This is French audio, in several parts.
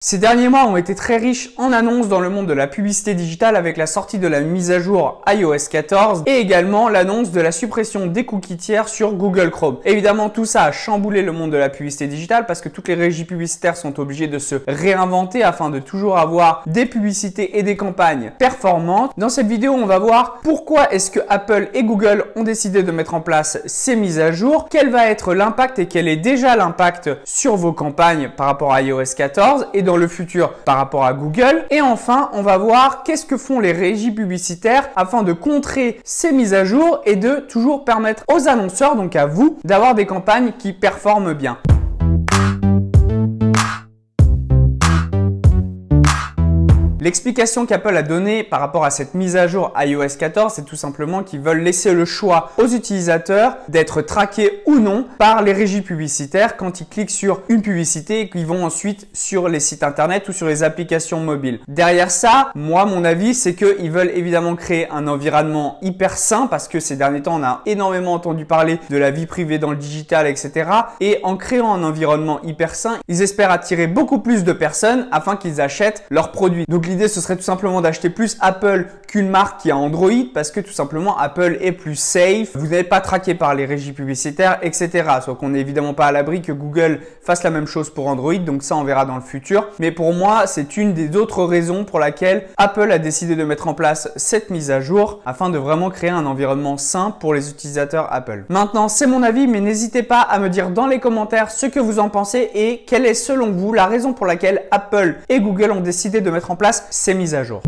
Ces derniers mois ont été très riches en annonces dans le monde de la publicité digitale avec la sortie de la mise à jour iOS 14 et également l'annonce de la suppression des cookies tiers sur Google Chrome. Évidemment, tout ça a chamboulé le monde de la publicité digitale parce que toutes les régies publicitaires sont obligées de se réinventer afin de toujours avoir des publicités et des campagnes performantes. Dans cette vidéo, on va voir pourquoi est-ce que Apple et Google ont décidé de mettre en place ces mises à jour, quel va être l'impact et quel est déjà l'impact sur vos campagnes par rapport à iOS 14 et dans le futur par rapport à Google. Et enfin, on va voir qu'est-ce que font les régies publicitaires afin de contrer ces mises à jour et de toujours permettre aux annonceurs, donc à vous, d'avoir des campagnes qui performent bien. L'explication qu'Apple a donnée par rapport à cette mise à jour iOS 14, c'est tout simplement qu'ils veulent laisser le choix aux utilisateurs d'être traqués ou non par les régies publicitaires quand ils cliquent sur une publicité et qu'ils vont ensuite sur les sites internet ou sur les applications mobiles. Derrière ça, moi, mon avis, c'est qu'ils veulent évidemment créer un environnement hyper sain parce que ces derniers temps, on a énormément entendu parler de la vie privée dans le digital, etc. Et en créant un environnement hyper sain, ils espèrent attirer beaucoup plus de personnes afin qu'ils achètent leurs produits. Donc, l'idée, ce serait tout simplement d'acheter plus Apple qu'une marque qui a Android parce que tout simplement Apple est plus safe. Vous n'êtes pas traqué par les régies publicitaires, etc. Sauf qu'on n'est évidemment pas à l'abri que Google fasse la même chose pour Android. Donc ça, on verra dans le futur. Mais pour moi, c'est une des autres raisons pour laquelle Apple a décidé de mettre en place cette mise à jour afin de vraiment créer un environnement sain pour les utilisateurs Apple. Maintenant, c'est mon avis, mais n'hésitez pas à me dire dans les commentaires ce que vous en pensez et quelle est selon vous la raison pour laquelle Apple et Google ont décidé de mettre en place ces mises à jour.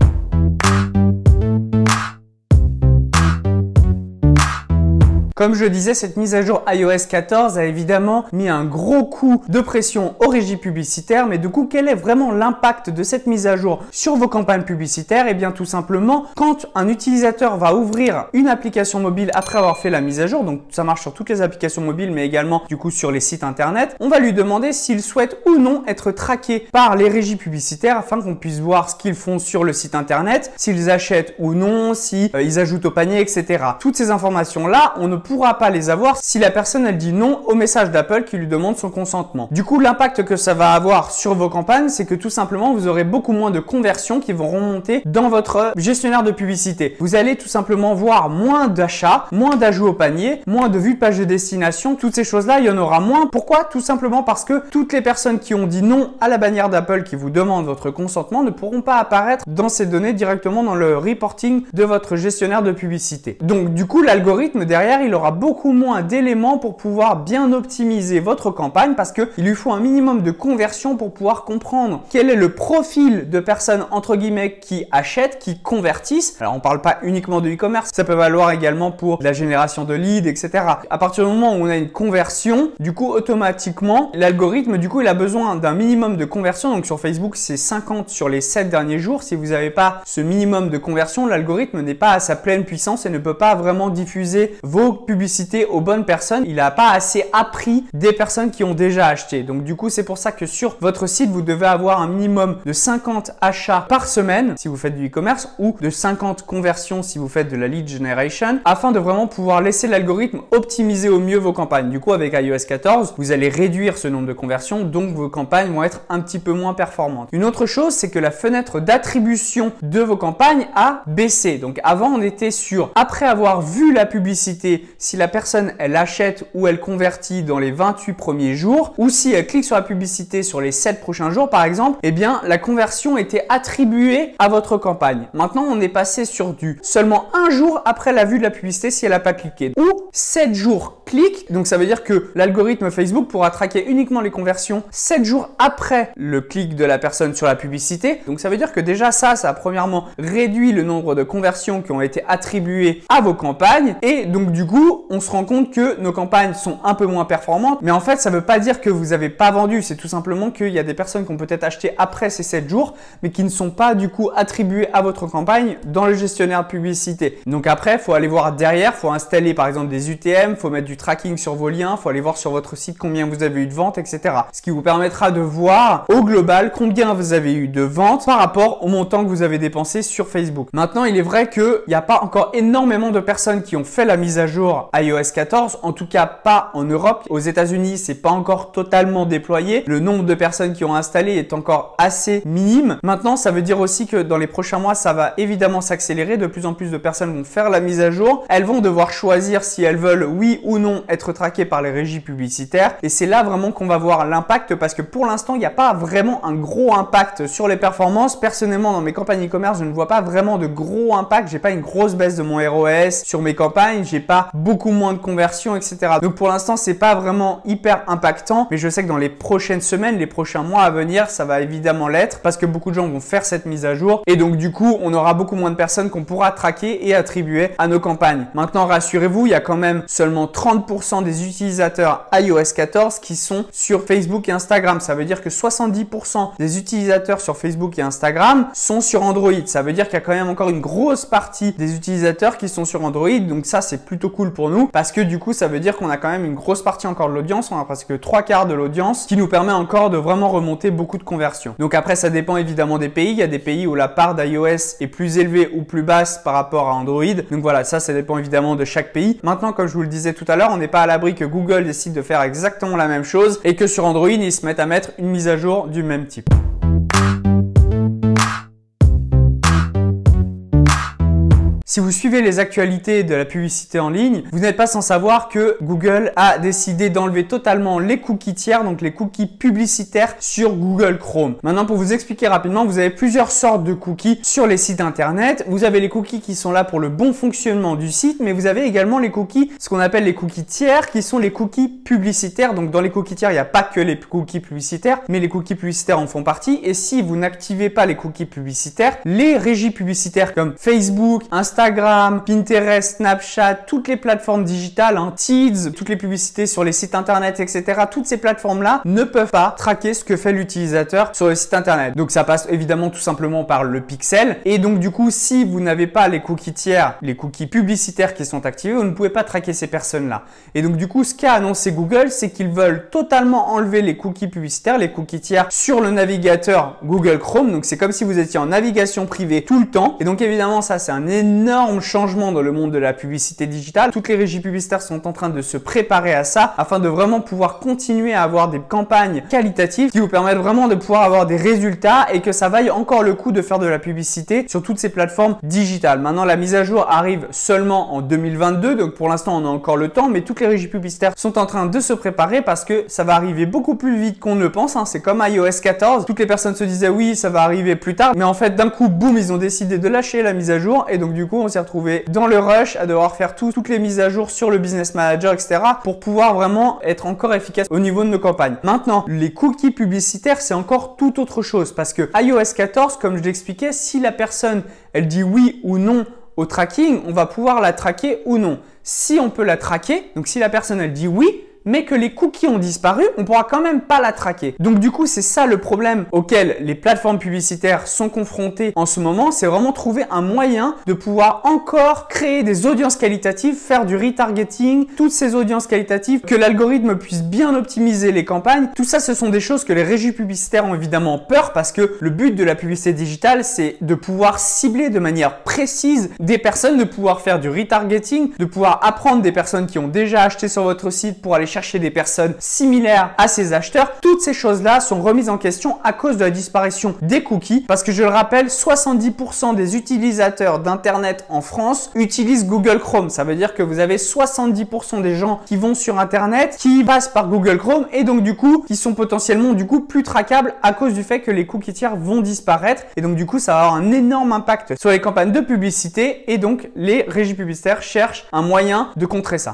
Comme je disais, cette mise à jour iOS 14 a évidemment mis un gros coup de pression aux régies publicitaires. Mais du coup, quel est vraiment l'impact de cette mise à jour sur vos campagnes publicitaires? Eh bien, tout simplement, quand un utilisateur va ouvrir une application mobile après avoir fait la mise à jour, donc ça marche sur toutes les applications mobiles, mais également du coup sur les sites internet, on va lui demander s'il souhaite ou non être traqué par les régies publicitaires afin qu'on puisse voir ce qu'ils font sur le site internet, s'ils achètent ou non, si ils ajoutent au panier, etc. Toutes ces informations-là, on ne pourra pas les avoir si la personne elle dit non au message d'Apple qui lui demande son consentement. Du coup, l'impact que ça va avoir sur vos campagnes, c'est que tout simplement vous aurez beaucoup moins de conversions qui vont remonter dans votre gestionnaire de publicité. Vous allez tout simplement voir moins d'achats, moins d'ajouts au panier, moins de vues de page de destination. Toutes ces choses-là, il y en aura moins. Pourquoi? Tout simplement parce que toutes les personnes qui ont dit non à la bannière d'Apple qui vous demande votre consentement ne pourront pas apparaître dans ces données directement dans le reporting de votre gestionnaire de publicité. Donc du coup, l'algorithme derrière, il aura beaucoup moins d'éléments pour pouvoir bien optimiser votre campagne parce qu'il lui faut un minimum de conversion pour pouvoir comprendre quel est le profil de personnes entre guillemets qui achètent, qui convertissent. Alors on parle pas uniquement de e-commerce, ça peut valoir également pour la génération de leads, etc. À partir du moment où on a une conversion, du coup automatiquement l'algorithme du coup il a besoin d'un minimum de conversion. Donc sur Facebook c'est 50 sur les 7 derniers jours. Si vous n'avez pas ce minimum de conversion, l'algorithme n'est pas à sa pleine puissance et ne peut pas vraiment diffuser vos publicité aux bonnes personnes. Il n'a pas assez appris des personnes qui ont déjà acheté. Donc du coup, c'est pour ça que sur votre site, vous devez avoir un minimum de 50 achats par semaine si vous faites du e-commerce ou de 50 conversions si vous faites de la lead generation afin de vraiment pouvoir laisser l'algorithme optimiser au mieux vos campagnes. Du coup, avec iOS 14, vous allez réduire ce nombre de conversions, donc vos campagnes vont être un petit peu moins performantes. Une autre chose, c'est que la fenêtre d'attribution de vos campagnes a baissé. Donc avant, on était sur après avoir vu la publicité, si la personne elle achète ou elle convertit dans les 28 premiers jours ou si elle clique sur la publicité sur les 7 prochains jours par exemple, eh bien la conversion était attribuée à votre campagne. Maintenant, on est passé sur du seulement un jour après la vue de la publicité si elle n'a pas cliqué ou 7 jours clic. Donc ça veut dire que l'algorithme Facebook pourra traquer uniquement les conversions 7 jours après le clic de la personne sur la publicité. Donc ça veut dire que déjà ça a premièrement réduit le nombre de conversions qui ont été attribuées à vos campagnes et donc du coup on se rend compte que nos campagnes sont un peu moins performantes. Mais en fait, ça ne veut pas dire que vous n'avez pas vendu. C'est tout simplement qu'il y a des personnes qui ont peut-être acheté après ces 7 jours, mais qui ne sont pas du coup attribuées à votre campagne dans le gestionnaire de publicité. Donc après, il faut aller voir derrière, il faut installer par exemple des UTM, il faut mettre du tracking sur vos liens, il faut aller voir sur votre site combien vous avez eu de ventes, etc. Ce qui vous permettra de voir au global combien vous avez eu de ventes par rapport au montant que vous avez dépensé sur Facebook. Maintenant, il est vrai qu'il n'y a pas encore énormément de personnes qui ont fait la mise à jour jour iOS 14, en tout cas pas en Europe. Aux États-Unis, c'est pas encore totalement déployé. Le nombre de personnes qui ont installé est encore assez minime. Maintenant, ça veut dire aussi que dans les prochains mois, ça va évidemment s'accélérer. De plus en plus de personnes vont faire la mise à jour. Elles vont devoir choisir si elles veulent, oui ou non, être traquées par les régies publicitaires. Et c'est là vraiment qu'on va voir l'impact parce que pour l'instant, il n'y a pas vraiment un gros impact sur les performances. Personnellement, dans mes campagnes e-commerce, je ne vois pas vraiment de gros impact. J'ai pas une grosse baisse de mon ROAS sur mes campagnes. J'ai pas beaucoup moins de conversions, etc. Donc pour l'instant, c'est pas vraiment hyper impactant. Mais je sais que dans les prochaines semaines, les prochains mois à venir, ça va évidemment l'être parce que beaucoup de gens vont faire cette mise à jour. Et donc du coup, on aura beaucoup moins de personnes qu'on pourra traquer et attribuer à nos campagnes. Maintenant, rassurez-vous, il y a quand même seulement 30% des utilisateurs iOS 14 qui sont sur Facebook et Instagram. Ça veut dire que 70% des utilisateurs sur Facebook et Instagram sont sur Android. Ça veut dire qu'il y a quand même encore une grosse partie des utilisateurs qui sont sur Android. Donc ça, c'est plutôt cool pour nous parce que du coup, ça veut dire qu'on a quand même une grosse partie encore de l'audience. On a presque 3/4 de l'audience qui nous permet encore de vraiment remonter beaucoup de conversions. Donc après, ça dépend évidemment des pays. Il y a des pays où la part d'iOS est plus élevée ou plus basse par rapport à Android. Donc voilà, ça dépend évidemment de chaque pays. Maintenant, comme je vous le disais tout à l'heure, on n'est pas à l'abri que Google décide de faire exactement la même chose et que sur Android, ils se mettent à mettre une mise à jour du même type. Si vous suivez les actualités de la publicité en ligne, vous n'êtes pas sans savoir que Google a décidé d'enlever totalement les cookies tiers, donc les cookies publicitaires sur Google Chrome. Maintenant, pour vous expliquer rapidement, vous avez plusieurs sortes de cookies sur les sites internet. Vous avez les cookies qui sont là pour le bon fonctionnement du site, mais vous avez également les cookies, ce qu'on appelle les cookies tiers, qui sont les cookies publicitaires. Donc dans les cookies tiers, il n'y a pas que les cookies publicitaires, mais les cookies publicitaires en font partie. Et si vous n'activez pas les cookies publicitaires, les régies publicitaires comme Facebook, Instagram, Pinterest, Snapchat, toutes les plateformes digitales, Teads, toutes les publicités sur les sites internet, etc. Toutes ces plateformes-là ne peuvent pas traquer ce que fait l'utilisateur sur le site internet. Donc ça passe évidemment tout simplement par le pixel. Et donc du coup, si vous n'avez pas les cookies tiers, les cookies publicitaires qui sont activés, vous ne pouvez pas traquer ces personnes-là. Et donc du coup, ce qu'a annoncé Google, c'est qu'ils veulent totalement enlever les cookies publicitaires, les cookies tiers sur le navigateur Google Chrome. Donc c'est comme si vous étiez en navigation privée tout le temps. Et donc évidemment, ça c'est un énorme changement dans le monde de la publicité digitale. Toutes les régies publicitaires sont en train de se préparer à ça afin de vraiment pouvoir continuer à avoir des campagnes qualitatives qui vous permettent vraiment de pouvoir avoir des résultats et que ça vaille encore le coup de faire de la publicité sur toutes ces plateformes digitales. Maintenant, la mise à jour arrive seulement en 2022, donc pour l'instant, on a encore le temps, mais toutes les régies publicitaires sont en train de se préparer parce que ça va arriver beaucoup plus vite qu'on ne le pense. C'est comme iOS 14. Toutes les personnes se disaient oui, ça va arriver plus tard, mais en fait, d'un coup, boum, ils ont décidé de lâcher la mise à jour et donc du coup, on s'est retrouvé dans le rush à devoir faire toutes les mises à jour sur le Business Manager, etc. pour pouvoir vraiment être encore efficace au niveau de nos campagnes. Maintenant, les cookies publicitaires, c'est encore tout autre chose parce que iOS 14, comme je l'expliquais, si la personne, elle dit oui ou non au tracking, on va pouvoir la traquer ou non. Si on peut la traquer, donc si la personne, elle dit oui, mais que les cookies ont disparu, on pourra quand même pas la traquer. Donc du coup, c'est ça le problème auquel les plateformes publicitaires sont confrontées en ce moment, c'est vraiment trouver un moyen de pouvoir encore créer des audiences qualitatives, faire du retargeting, toutes ces audiences qualitatives, que l'algorithme puisse bien optimiser les campagnes. Tout ça, ce sont des choses que les régies publicitaires ont évidemment peur parce que le but de la publicité digitale, c'est de pouvoir cibler de manière précise des personnes, de pouvoir faire du retargeting, de pouvoir apprendre des personnes qui ont déjà acheté sur votre site pour aller chercher des personnes similaires à ces acheteurs. Toutes ces choses-là sont remises en question à cause de la disparition des cookies parce que je le rappelle, 70% des utilisateurs d'Internet en France utilisent Google Chrome. Ça veut dire que vous avez 70% des gens qui vont sur Internet, qui passent par Google Chrome et donc du coup, qui sont potentiellement du coup plus traquables à cause du fait que les cookies tiers vont disparaître et donc du coup, ça va avoir un énorme impact sur les campagnes de publicité et donc les régies publicitaires cherchent un moyen de contrer ça.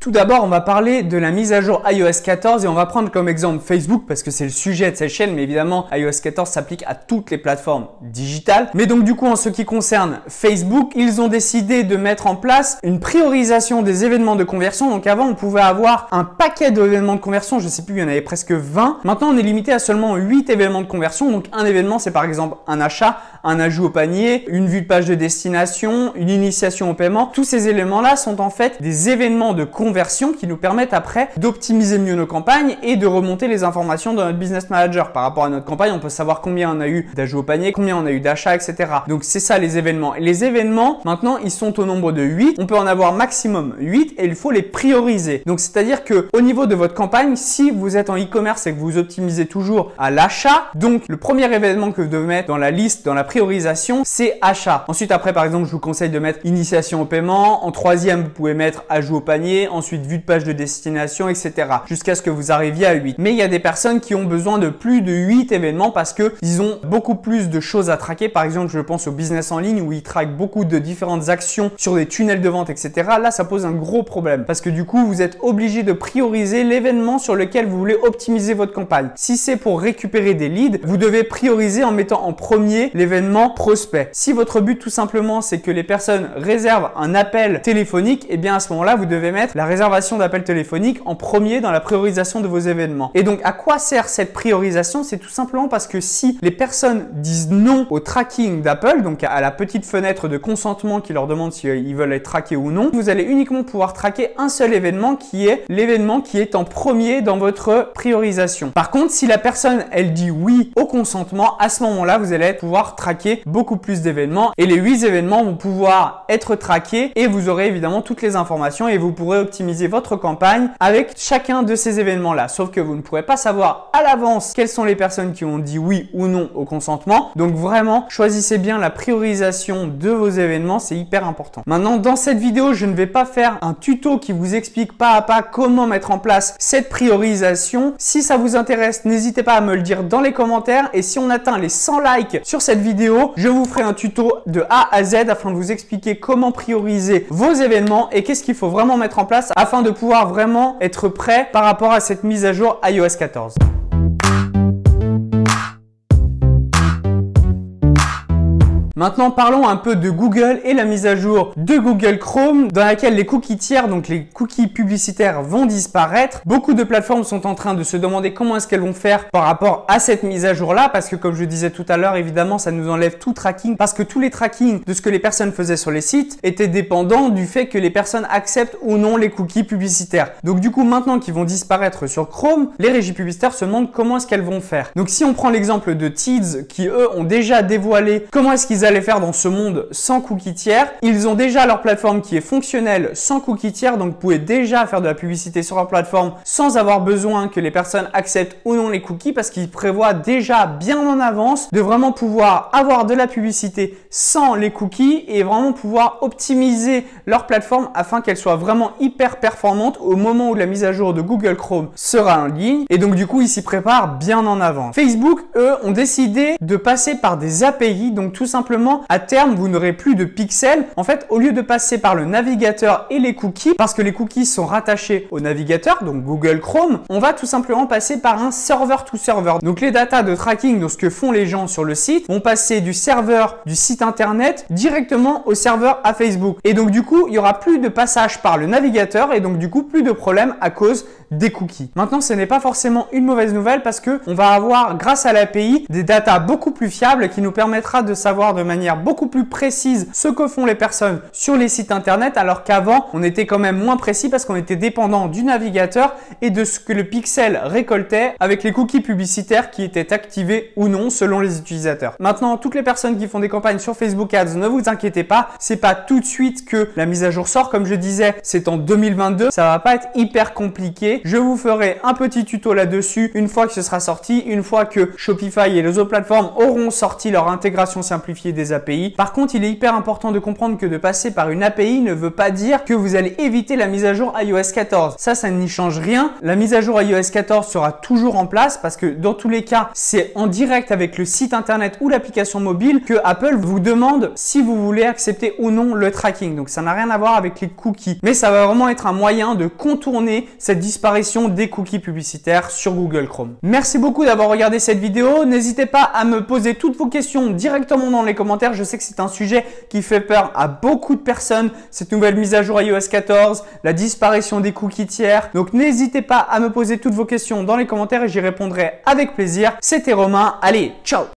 Tout d'abord, on va parler de la mise à jour iOS 14 et on va prendre comme exemple Facebook parce que c'est le sujet de cette chaîne, mais évidemment, iOS 14 s'applique à toutes les plateformes digitales. Mais donc du coup, en ce qui concerne Facebook, ils ont décidé de mettre en place une priorisation des événements de conversion. Donc avant, on pouvait avoir un paquet d'événements de conversion, je sais plus, il y en avait presque 20. Maintenant, on est limité à seulement 8 événements de conversion. Donc un événement, c'est par exemple un achat. un ajout au panier, une vue de page de destination, une initiation au paiement. Tous ces éléments-là sont en fait des événements de conversion qui nous permettent après d'optimiser mieux nos campagnes et de remonter les informations dans notre business manager. Par rapport à notre campagne, on peut savoir combien on a eu d'ajouts au panier, combien on a eu d'achats, etc. Donc c'est ça les événements. Et les événements, maintenant, ils sont au nombre de 8. On peut en avoir maximum 8 et il faut les prioriser. Donc c'est-à-dire que au niveau de votre campagne, si vous êtes en e-commerce et que vous optimisez toujours à l'achat, donc le premier événement que vous devez mettre dans la liste, dans la priorisation, c'est achat. Ensuite, après, par exemple, je vous conseille de mettre initiation au paiement. En troisième, vous pouvez mettre ajout au panier. Ensuite, vue de page de destination, etc. Jusqu'à ce que vous arriviez à 8. Mais il y a des personnes qui ont besoin de plus de 8 événements parce que ils ont beaucoup plus de choses à traquer. Par exemple, je pense au business en ligne où ils traquent beaucoup de différentes actions sur des tunnels de vente, etc. Là, ça pose un gros problème parce que du coup, vous êtes obligé de prioriser l'événement sur lequel vous voulez optimiser votre campagne. Si c'est pour récupérer des leads, vous devez prioriser en mettant en premier l'événement prospect. Si votre but tout simplement, c'est que les personnes réservent un appel téléphonique, eh bien à ce moment-là, vous devez mettre la réservation d'appel téléphonique en premier dans la priorisation de vos événements. Et donc, à quoi sert cette priorisation? C'est tout simplement parce que si les personnes disent non au tracking d'Apple, donc à la petite fenêtre de consentement qui leur demande s'ils veulent être traqués ou non, vous allez uniquement pouvoir traquer un seul événement qui est l'événement qui est en premier dans votre priorisation. Par contre, si la personne, elle dit oui au consentement, à ce moment-là, vous allez pouvoir traquer beaucoup plus d'événements et les 8 événements vont pouvoir être traqués et vous aurez évidemment toutes les informations et vous pourrez optimiser votre campagne avec chacun de ces événements-là. Sauf que vous ne pourrez pas savoir à l'avance quelles sont les personnes qui ont dit oui ou non au consentement. Donc vraiment, choisissez bien la priorisation de vos événements, c'est hyper important. Maintenant, dans cette vidéo, je ne vais pas faire un tuto qui vous explique pas à pas comment mettre en place cette priorisation. Si ça vous intéresse, n'hésitez pas à me le dire dans les commentaires et si on atteint les 100 likes sur cette vidéo, je vous ferai un tuto de A à Z afin de vous expliquer comment prioriser vos événements et qu'est-ce qu'il faut vraiment mettre en place afin de pouvoir vraiment être prêt par rapport à cette mise à jour iOS 14. Maintenant, parlons un peu de Google et la mise à jour de Google Chrome dans laquelle les cookies tiers, donc les cookies publicitaires, vont disparaître. Beaucoup de plateformes sont en train de se demander comment est-ce qu'elles vont faire par rapport à cette mise à jour-là parce que comme je disais tout à l'heure, évidemment, ça nous enlève tout tracking parce que tous les trackings de ce que les personnes faisaient sur les sites étaient dépendants du fait que les personnes acceptent ou non les cookies publicitaires. Donc du coup, maintenant qu'ils vont disparaître sur Chrome, les régies publicitaires se demandent comment est-ce qu'elles vont faire. Donc si on prend l'exemple de Teads qui eux ont déjà dévoilé comment est-ce qu'ils allaient faire dans ce monde sans cookies tiers. Ils ont déjà leur plateforme qui est fonctionnelle sans cookies tiers, donc vous pouvez déjà faire de la publicité sur leur plateforme sans avoir besoin que les personnes acceptent ou non les cookies parce qu'ils prévoient déjà bien en avance de vraiment pouvoir avoir de la publicité sans les cookies et vraiment pouvoir optimiser leur plateforme afin qu'elle soit vraiment hyper performante au moment où la mise à jour de Google Chrome sera en ligne et donc du coup ils s'y préparent bien en avance. Facebook, eux, ont décidé de passer par des API, donc tout simplement à terme, vous n'aurez plus de pixels. En fait, au lieu de passer par le navigateur et les cookies, parce que les cookies sont rattachés au navigateur, donc Google Chrome, on va tout simplement passer par un serveur to serveur. Donc les datas de tracking de ce que font les gens sur le site vont passer du serveur du site internet directement au serveur à Facebook. Et donc du coup, il n'y aura plus de passage par le navigateur et donc du coup, plus de problème à cause des cookies. Maintenant, ce n'est pas forcément une mauvaise nouvelle parce que on va avoir, grâce à l'API, des datas beaucoup plus fiables qui nous permettra de savoir de manière beaucoup plus précise ce que font les personnes sur les sites internet alors qu'avant, on était quand même moins précis parce qu'on était dépendant du navigateur et de ce que le pixel récoltait avec les cookies publicitaires qui étaient activés ou non selon les utilisateurs. Maintenant, toutes les personnes qui font des campagnes sur Facebook Ads, ne vous inquiétez pas, c'est pas tout de suite que la mise à jour sort. Comme je disais, c'est en 2022, ça va pas être hyper compliqué. Je vous ferai un petit tuto là-dessus une fois que ce sera sorti, une fois que Shopify et les autres plateformes auront sorti leur intégration simplifiée des API. Par contre, il est hyper important de comprendre que de passer par une API ne veut pas dire que vous allez éviter la mise à jour iOS 14. Ça n'y change rien. La mise à jour iOS 14 sera toujours en place parce que dans tous les cas, c'est en direct avec le site internet ou l'application mobile que Apple vous demande si vous voulez accepter ou non le tracking. Donc ça n'a rien à voir avec les cookies. Mais ça va vraiment être un moyen de contourner cette disparition des cookies publicitaires sur Google Chrome. Merci beaucoup d'avoir regardé cette vidéo. N'hésitez pas à me poser toutes vos questions directement dans les commentaires. Je sais que c'est un sujet qui fait peur à beaucoup de personnes. Cette nouvelle mise à jour iOS 14, la disparition des cookies tiers. Donc n'hésitez pas à me poser toutes vos questions dans les commentaires et j'y répondrai avec plaisir. C'était Romain. Allez, ciao!